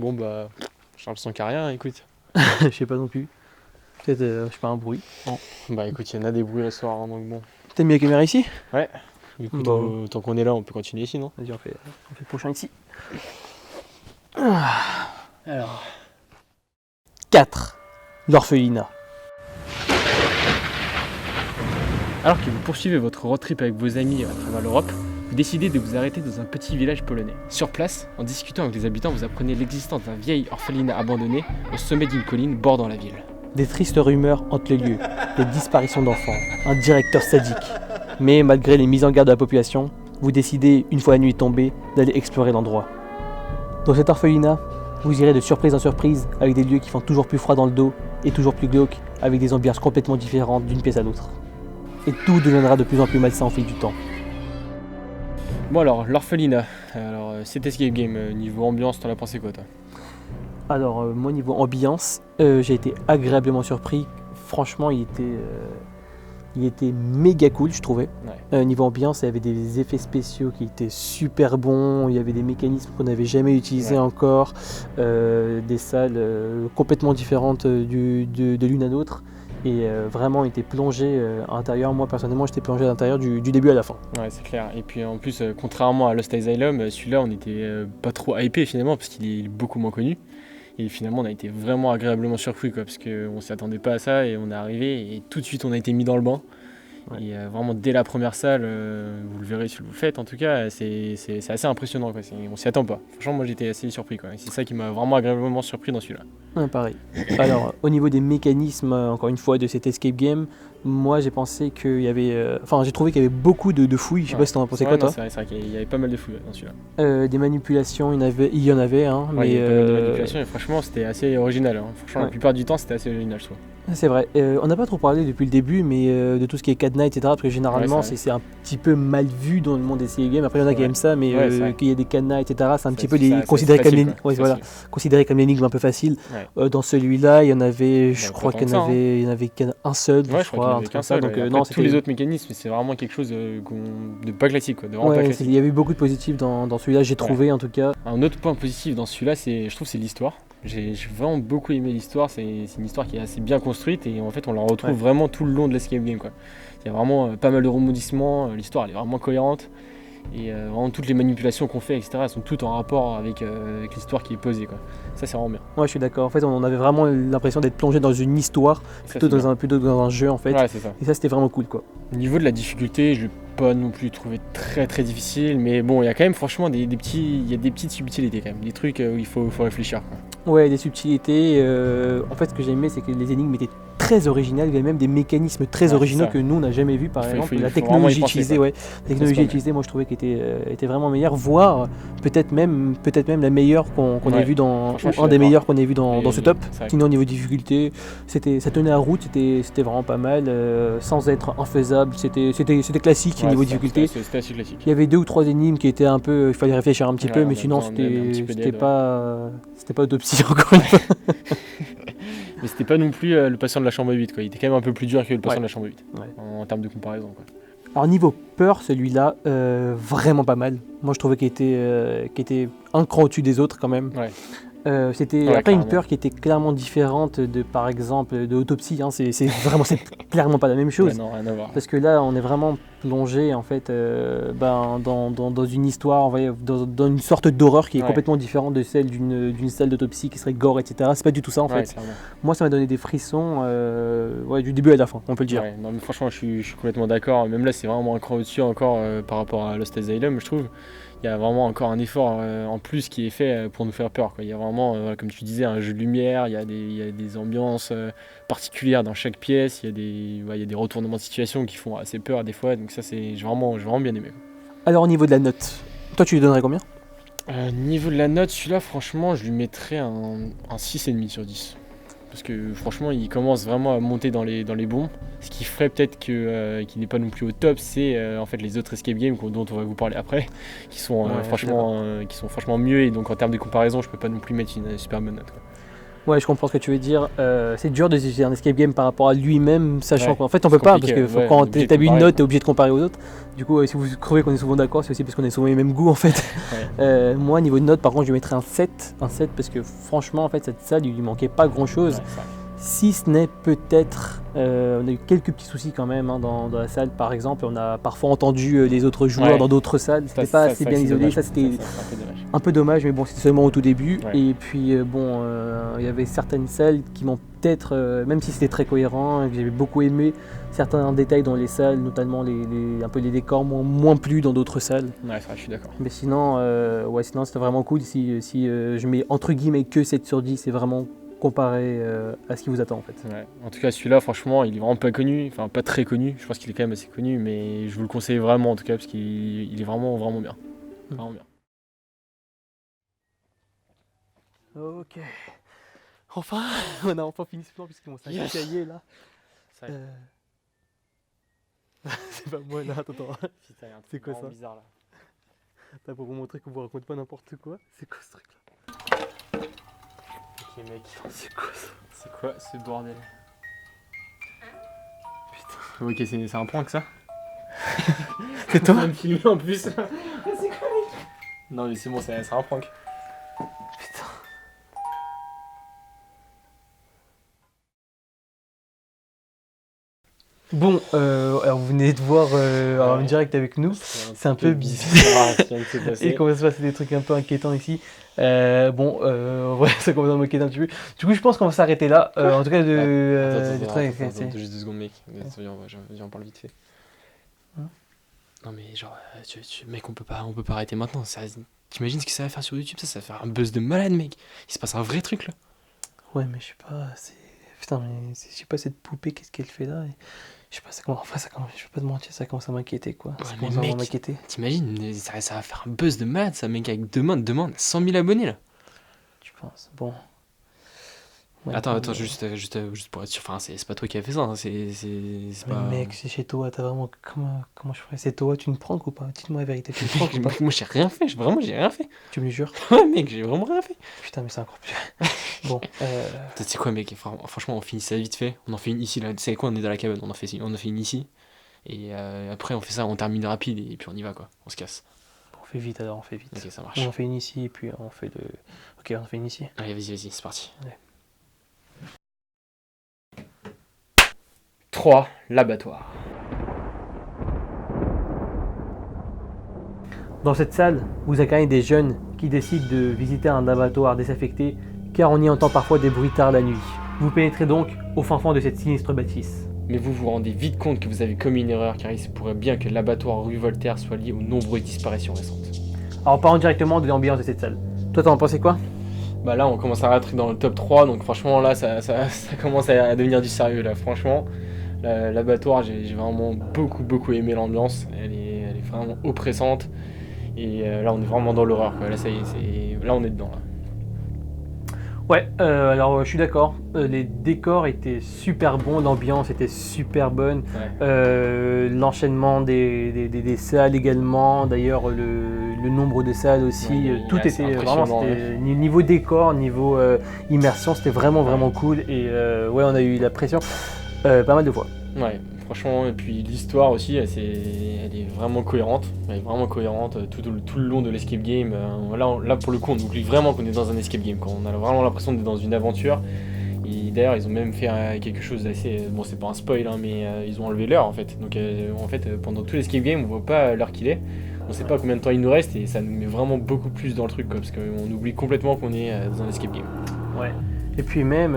Bon bah, j'ai l'impression qu'il n'y a rien, écoute. Je sais pas non plus. Peut-être, je sais pas, un bruit. Non. Bah écoute, il y en a des bruits le soir, hein, donc bon. T'as mis la caméra ici? Ouais. Du coup, Bon. tant qu'on est là, on peut continuer ici, non? Vas-y, on fait le prochain ici. Alors. 4. L'orphelinat. Alors que vous poursuivez votre road trip avec vos amis à travers l'Europe, vous décidez de vous arrêter dans un petit village polonais. Sur place, en discutant avec les habitants, vous apprenez l'existence d'un vieil orphelinat abandonné au sommet d'une colline bordant la ville. Des tristes rumeurs hantent le lieu, des disparitions d'enfants, un directeur sadique. Mais malgré les mises en garde de la population, vous décidez, une fois la nuit tombée, d'aller explorer l'endroit. Dans cet orphelinat, vous irez de surprise en surprise avec des lieux qui font toujours plus froid dans le dos et toujours plus glauques, avec des ambiances complètement différentes d'une pièce à l'autre. Et tout deviendra de plus en plus malsain au fil du temps. Bon alors, l'orphelinat. Alors, cet escape game, niveau ambiance, t'en as pensé quoi toi? Alors, moi, niveau ambiance, j'ai été agréablement surpris. Franchement, il était méga cool, je trouvais. Ouais. Niveau ambiance, il y avait des effets spéciaux qui étaient super bons. Il y avait des mécanismes qu'on n'avait jamais utilisés encore. Des salles complètement différentes de l'une à l'autre. Et vraiment, on était plongé à l'intérieur. Moi, personnellement, j'étais plongé à l'intérieur du début à la fin. Ouais, c'est clair. Et puis en plus, contrairement à Lost Asylum, celui-là, on était pas trop hypé finalement, parce qu'il est beaucoup moins connu. Et finalement, on a été vraiment agréablement surpris, quoi, parce qu'on ne s'y attendait pas à ça, et on est arrivé, et tout de suite, on a été mis dans le bain. Ouais. Et vraiment, dès la première salle, vous le verrez si vous le faites, en tout cas, c'est assez impressionnant, quoi. On s'y attend pas. Franchement, moi, j'étais assez surpris, quoi. Et c'est ça qui m'a vraiment agréablement surpris dans celui-là. Ouais, pareil. Alors, au niveau des mécanismes, encore une fois, de cet escape game, moi, j'ai pensé qu'il y avait... j'ai trouvé qu'il y avait beaucoup de fouilles. Je sais pas si t'en as pensé quoi, toi? C'est vrai qu'il y avait pas mal de fouilles dans celui-là. Des manipulations, il y en avait, hein, Ouais, il y mais... avait pas mal de manipulations, et franchement, c'était assez original. Hein. Franchement, Ouais. la plupart du temps, c'était assez original, je trouve. C'est vrai. On n'a pas trop parlé depuis le début, mais de tout ce qui est cadenas, etc. Parce que généralement, Ouais, c'est vrai. c'est un petit peu mal vu dans le monde des escape games. Après, il y en a C'est qui vrai. aiment ça, mais Ouais, c'est vrai. qu'il y ait des cadenas, etc. C'est un petit peu C'est considéré comme facile, les, quoi. ouais, C'est voilà, facile. considéré comme l'énigme un peu facile. Ouais. Dans celui-là, il y en avait, je Ouais, crois pas qu'il y tant en que ça, avait, il y en avait qu'un seul, Ouais, je crois, un truc comme ça. Donc Après, non, tous les autres mécanismes, c'est vraiment quelque chose de pas classique, quoi, de vraiment pas ouais, classique. il y avait beaucoup de positifs dans celui-là, j'ai trouvé en tout cas. Un autre point positif dans celui-là, je trouve, c'est l'histoire. J'ai vraiment beaucoup aimé l'histoire. C'est une histoire qui est assez bien construite et en fait, on la retrouve vraiment tout le long de l'escape game, quoi. Il y a vraiment pas mal de rebondissements. L'histoire, elle est vraiment cohérente. Et vraiment toutes les manipulations qu'on fait, etc., elles sont toutes en rapport avec l'histoire qui est posée, quoi. Ça, c'est vraiment bien. Ouais, je suis d'accord. En fait, on avait vraiment l'impression d'être plongé dans une histoire plutôt dans un jeu, en fait. Ouais, c'est ça. Et ça, c'était vraiment cool, quoi. Au niveau de la difficulté, je l'ai pas non plus trouvé très très difficile, mais bon, il y a quand même franchement il y a des petites subtilités quand même, des trucs où il faut réfléchir, quoi. Ouais, des subtilités. En fait, ce que j'ai aimé, c'est que les énigmes étaient très originales. Il y avait même des mécanismes très originaux que nous, on n'a jamais vu, par exemple. La technologie utilisée, moi, je trouvais qu'elle était vraiment meilleure, voire peut-être même la meilleure qu'on ait vue dans, ou un des meilleurs qu'on ait vu dans ce top. Sinon, au niveau difficulté, ça tenait à route, c'était vraiment pas mal, sans être infaisable. C'était classique niveau difficulté. C'était assez classique. Il y avait 2 ou 3 énigmes qui étaient un peu, il fallait réfléchir un petit peu, mais sinon c'était pas autopsie encore une fois. Mais c'était pas non plus le patient de la chambre 8, quoi. Il était quand même un peu plus dur que le patient de la chambre 8 en termes de comparaison, quoi. Alors niveau peur, celui-là, vraiment pas mal. Moi je trouvais qu'il était un cran au-dessus des autres quand même. C'était après une peur qui était clairement différente de, par exemple, de Autopsie, hein. C'est clairement pas la même chose. Ouais, non, rien à voir. Parce que là, on est vraiment plongé en fait dans une histoire, dans une sorte d'horreur qui est complètement différente de celle d'une salle d'autopsie qui serait gore, etc. C'est pas du tout ça en fait. Clairement. Moi, ça m'a donné des frissons du début à la fin, on peut le dire. Non, mais franchement, je suis complètement d'accord. Même là, c'est vraiment un cran au-dessus encore par rapport à Lost Asylum, je trouve. Il y a vraiment encore un effort en plus qui est fait pour nous faire peur, quoi. Il y a vraiment, comme tu disais, un jeu de lumière, il y a des ambiances particulières dans chaque pièce, il y a des retournements de situation qui font assez peur des fois, donc ça, j'ai vraiment bien aimé, quoi. Alors au niveau de la note, toi tu lui donnerais combien? Niveau de la note, celui-là, franchement, je lui mettrais un 6,5 sur 10. Parce que franchement, il commence vraiment à monter dans les bons. Ce qui ferait peut-être qu'il n'est pas non plus au top, c'est en fait les autres escape games dont on va vous parler après, qui sont franchement mieux. Et donc en termes de comparaison, je peux pas non plus mettre une super bonne note, quoi. Ouais, je comprends ce que tu veux dire. C'est dur de juger un escape game par rapport à lui-même, sachant qu'en fait on peut pas, parce que quand tu as une note, tu es obligé de comparer aux autres. Du coup, si vous trouvez qu'on est souvent d'accord, c'est aussi parce qu'on a souvent les mêmes goûts en fait. Moi, niveau de note, par contre, je mettrais un 7 parce que franchement, en fait, cette salle, il lui manquait pas grand-chose. Si ce n'est peut-être, on a eu quelques petits soucis quand même dans la salle, par exemple. On a parfois entendu les autres joueurs dans d'autres salles. C'était pas assez bien isolé. Ça, c'était un peu dommage, mais bon, c'était seulement au tout début. Et puis, il y avait certaines salles qui m'ont peut-être, même si c'était très cohérent, que j'avais beaucoup aimé, certains détails dans les salles, notamment un peu les décors, moins plu dans d'autres salles. Ouais, je suis d'accord. Mais sinon, sinon c'était vraiment cool. Si je mets entre guillemets que 7 sur 10, c'est vraiment comparé à ce qui vous attend en fait. Ouais. En tout cas, celui-là, franchement, il est vraiment pas connu, enfin pas très connu. Je pense qu'il est quand même assez connu, mais je vous le conseille vraiment en tout cas parce qu'il est vraiment bien. Vraiment bien. Ok. Enfin, on a enfin fini ce plan puisque mon sac est cahier là. C'est pas moi là, attends. Putain, c'est quoi ça bizarre là. T'as pour vous montrer qu'on vous raconte pas n'importe quoi. C'est quoi ce truc là? Ok mec, c'est quoi ça? C'est quoi ce bordel? Putain. Ok, c'est un prank ça? C'est toi? Tu vas me filmer en plus. C'est quoi mec? Non mais c'est bon, c'est un prank. Putain. Bon, alors vous venez de voir en direct avec nous, c'est un peu bizarre. Et comment ça se passe, des trucs un peu inquiétants ici. Ça commence à m'inquiéter un petit peu. Du coup, je pense qu'on va s'arrêter là. En tout cas, Attends, juste 2 secondes, mec. Viens, on parle vite fait. Non mais genre, mec, on peut pas arrêter maintenant. T'imagines ce que ça va faire sur YouTube? Ça va faire un buzz de malade, mec. Il se passe un vrai truc là. Ouais, mais je sais pas, putain, mais je sais pas, cette poupée, qu'est-ce qu'elle fait là? Je sais pas, je vais pas te mentir, ça commence à m'inquiéter quoi. Ouais, ça mais commence mec, à m'inquiéter. T'imagines, ça va faire un buzz de malade, ça, mec, avec demain, on a 100 000 abonnés là. Tu penses? Bon. Ouais, attends, juste pour être sûr, enfin, c'est pas toi qui as fait ça, hein, c'est mais pas... mec, c'est chez toi, t'as vraiment... Comment je ferais? C'est toi, tu me prends ou pas? Dites-moi la vérité, tu me prends ou pas? Moi j'ai rien fait, vraiment j'ai rien fait. Tu me le jures? Ouais mec, j'ai vraiment rien fait. Putain, mais c'est encore plus... Bon, Tu sais quoi mec, franchement on finit ça vite fait, on en fait une ici là, tu sais quoi, on est dans la cabane, on en fait une ici, et après on fait ça, on termine rapide et puis on y va quoi, on se casse. On fait vite alors, on fait vite. Ok, ça marche. On en fait une ici et puis on fait de... Ok, on en fait une ici. Allez, vas-y, c'est parti. Ouais. 3, l'abattoir. Dans cette salle, vous accueillez des jeunes qui décident de visiter un abattoir désaffecté car on y entend parfois des bruits tard la nuit. Vous pénétrez donc au fin fond de cette sinistre bâtisse. Mais vous vous rendez vite compte que vous avez commis une erreur car il se pourrait bien que l'abattoir rue Voltaire soit lié aux nombreuses disparitions récentes. Alors parlons directement de l'ambiance de cette salle. Toi t'en pensais quoi? Bah là on commence à rentrer dans le top 3 donc franchement là ça commence à devenir du sérieux là franchement. L'abattoir j'ai vraiment beaucoup aimé l'ambiance, elle est vraiment oppressante et là on est vraiment dans l'horreur quoi. Là ça y est, là on est dedans là. Ouais, alors je suis d'accord, les décors étaient super bons, l'ambiance était super bonne, l'enchaînement des salles également, d'ailleurs le nombre de salles aussi, tout était vraiment, niveau décor, niveau immersion, c'était vraiment cool et on a eu la pression pas mal de fois. Ouais, franchement, et puis l'histoire aussi, elle est vraiment cohérente. Elle est vraiment cohérente tout le long de l'escape game. Là, pour le coup, on oublie vraiment qu'on est dans un escape game. On a vraiment l'impression d'être dans une aventure. Et d'ailleurs, ils ont même fait quelque chose d'assez... Bon, c'est pas un spoil, hein, mais ils ont enlevé l'heure en fait. Donc, en fait, pendant tout l'escape game, on voit pas l'heure qu'il est. On sait pas combien de temps il nous reste et ça nous met vraiment beaucoup plus dans le truc, quoi, parce qu'on oublie complètement qu'on est dans un escape game. Ouais. Et puis même...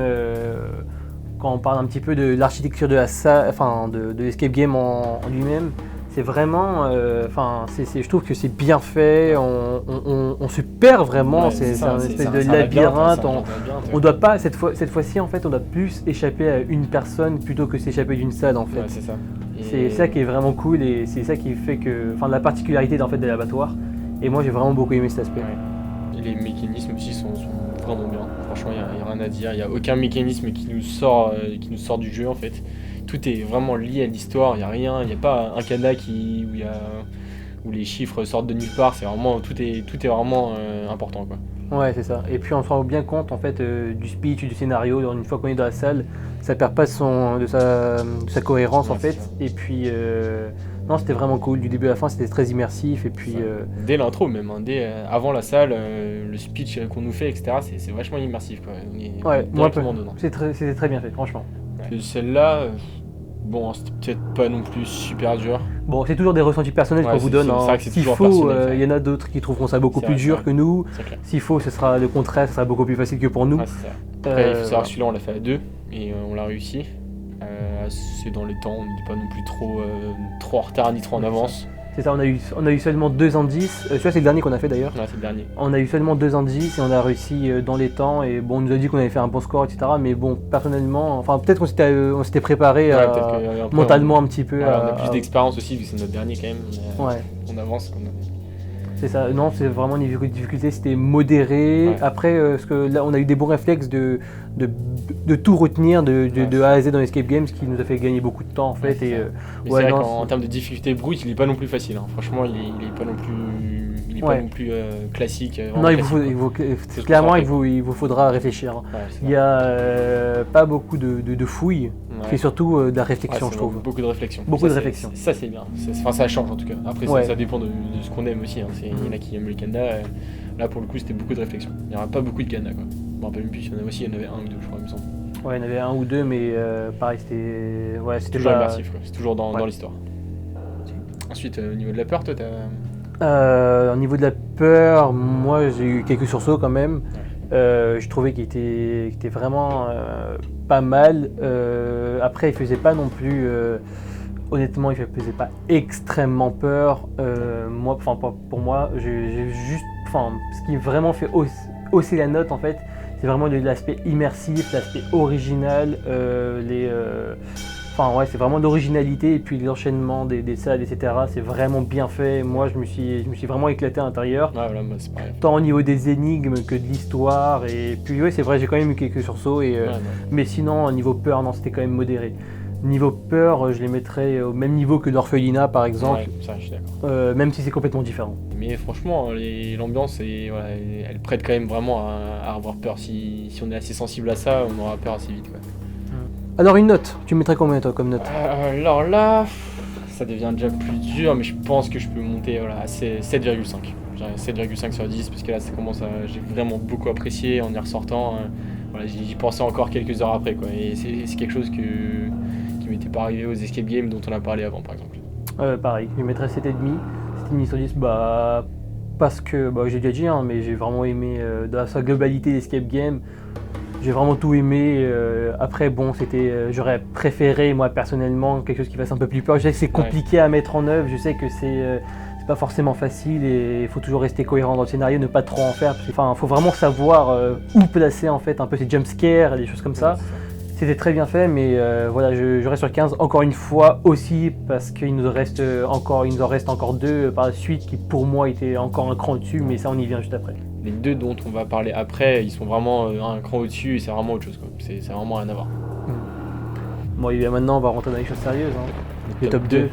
quand on parle un petit peu de l'architecture de la salle, enfin de l'escape game en lui-même, c'est vraiment, je trouve que c'est bien fait, on se perd vraiment, c'est un espèce de labyrinthe. On doit pas cette fois-ci en fait, on doit plus échapper à une personne plutôt que s'échapper d'une salle en fait. Ouais, c'est ça. C'est ça qui est vraiment cool et c'est ça qui fait que, enfin, la particularité en fait de l'abattoir. Et moi j'ai vraiment beaucoup aimé cet aspect. Ouais. Et les mécanismes aussi sont vraiment bien. Franchement, il n'y a rien à dire. Il n'y a aucun mécanisme qui nous sort du jeu en fait. Tout est vraiment lié à l'histoire. Il n'y a rien. Il n'y a pas un cadenas où les chiffres sortent de nulle part. C'est vraiment tout est vraiment important quoi. Ouais, c'est ça. Et puis on se rend bien compte en fait du speech, du scénario. Une fois qu'on est dans la salle, ça perd pas de sa cohérence en fait. Et puis non, c'était vraiment cool. Du début à la fin, c'était très immersif. Et puis dès l'intro même, hein, avant la salle, le speech qu'on nous fait, etc. C'est vachement immersif quoi. On est directement dedans. C'était très bien fait, franchement. Ouais. Celle-là, bon, c'était peut-être pas non plus super dur. Bon, c'est toujours des ressentis personnels qu'on vous donne. Hein. S'il faut, il y en a d'autres qui trouveront ça beaucoup plus dur que nous. S'il faut, ce sera le contraire, ce sera beaucoup plus facile que pour nous. Ouais, c'est ça. Après, il faut savoir que celui-là, on l'a fait à 2 et on l'a réussi. C'est dans les temps, on n'était pas non plus trop en retard ni trop en avance. C'est ça, on a eu seulement 2 indices. Celui-là, c'est le dernier qu'on a fait d'ailleurs. Ouais, c'est le dernier. On a eu seulement 2 indices et on a réussi dans les temps. Et bon, on nous a dit qu'on avait fait un bon score, etc. Mais bon, personnellement, enfin, peut-être qu'on s'était préparé mentalement un petit peu. On a plus d'expérience aussi, vu que c'est notre dernier quand même. On avance. C'est ça, non, c'est vraiment niveau de difficulté, c'était modéré. Ouais. Après, parce que là, on a eu des bons réflexes de tout retenir de A à Z dans Escape Games, qui nous a fait gagner beaucoup de temps en fait. Et, c'est vrai qu'en termes de difficulté brute, il est pas non plus facile. Hein. Franchement, il est pas non plus, classique. Non, clairement, il vous faudra réfléchir. Ouais, il n'y a pas beaucoup de fouilles. Ouais. C'est surtout de la réflexion, je trouve. Beaucoup de réflexion. Beaucoup de réflexion. Ça, c'est bien. Ça change en tout cas. Après, ça dépend de ce qu'on aime aussi. Hein. Il y en a qui aiment le Canada. Là, pour le coup, c'était beaucoup de réflexion. Il n'y aura pas beaucoup de Canada. Je me rappelle même plus. Il y en avait un ou deux, je crois, il me semble. Ouais, il y en avait un ou deux, mais pareil, c'était. Ouais, c'était toujours immersif. C'est toujours dans l'histoire. Ensuite, au niveau de la peur, toi, au niveau de la peur, moi, j'ai eu quelques sursauts quand même. Je trouvais qu'il était vraiment pas mal. Après, il faisait pas non plus. Honnêtement, il faisait pas extrêmement peur. Pour moi, j'ai juste. Ce qui vraiment fait hausser la note, en fait, c'est vraiment l'aspect immersif, l'aspect original, c'est vraiment l'originalité et puis l'enchaînement des salles, etc. C'est vraiment bien fait. Moi, je me suis vraiment éclaté à l'intérieur. Ouais, voilà, c'est pareil. Tant au niveau des énigmes que de l'histoire. Et puis, c'est vrai, j'ai quand même eu quelques sursauts. Mais sinon, au niveau peur, non, c'était quand même modéré. Niveau peur, je les mettrais au même niveau que l'Orphelinat, par exemple. Ouais, ça, je suis d'accord. Même si c'est complètement différent. Mais franchement, l'ambiance, elle prête quand même vraiment à avoir peur. Si on est assez sensible à ça, on aura peur assez vite. Ouais. Alors une note, tu mettrais combien toi comme note? Alors là, ça devient déjà plus dur, mais je pense que je peux monter à 7,5. 7,5 sur 10 parce que là j'ai vraiment beaucoup apprécié en y ressortant. J'y pensais encore quelques heures après quoi. Et c'est quelque chose qui m'était pas arrivé aux escape games dont on a parlé avant par exemple. Pareil, je mettrais 7,5 sur 10 parce que j'ai déjà dit mais j'ai vraiment aimé dans sa globalité l'escape game. J'ai vraiment tout aimé. Après, j'aurais préféré, moi, personnellement, quelque chose qui fasse un peu plus peur. Je sais que c'est compliqué à mettre en œuvre. Je sais que c'est pas forcément facile et il faut toujours rester cohérent dans le scénario, ne pas trop en faire. Il faut vraiment savoir où placer, en fait, un peu ces jumpscares, des choses comme ça. C'était très bien fait, mais je reste sur 15. Encore une fois aussi, parce qu'il nous en reste encore 2 par la suite qui, pour moi, étaient encore un cran au-dessus, mais ça, on y vient juste après. Les 2 dont on va parler après, ils sont vraiment un cran au-dessus et c'est vraiment autre chose. C'est vraiment rien à voir. Bon, et bien maintenant, on va rentrer dans les choses sérieuses. Hein. Les top 2.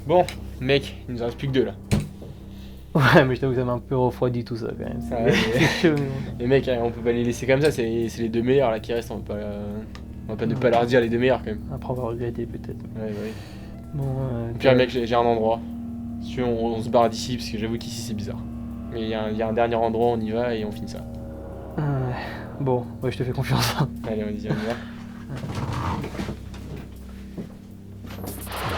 Bon, mec, il nous en reste plus que 2 là. Ouais, mais je t'avoue que ça m'a un peu refroidi tout ça quand même. C'est chaud. Les mecs, on peut pas les laisser comme ça, c'est les 2 meilleurs là qui restent. On va pas ne pas leur dire les 2 meilleurs quand même. Après, on va regretter peut-être. Ouais. Bon, puis mec, j'ai un endroit. Si on se barre d'ici parce que j'avoue qu'ici c'est bizarre. Mais il y a un dernier endroit, on y va et on finit ça. Bon, je te fais confiance. Allez, on y va.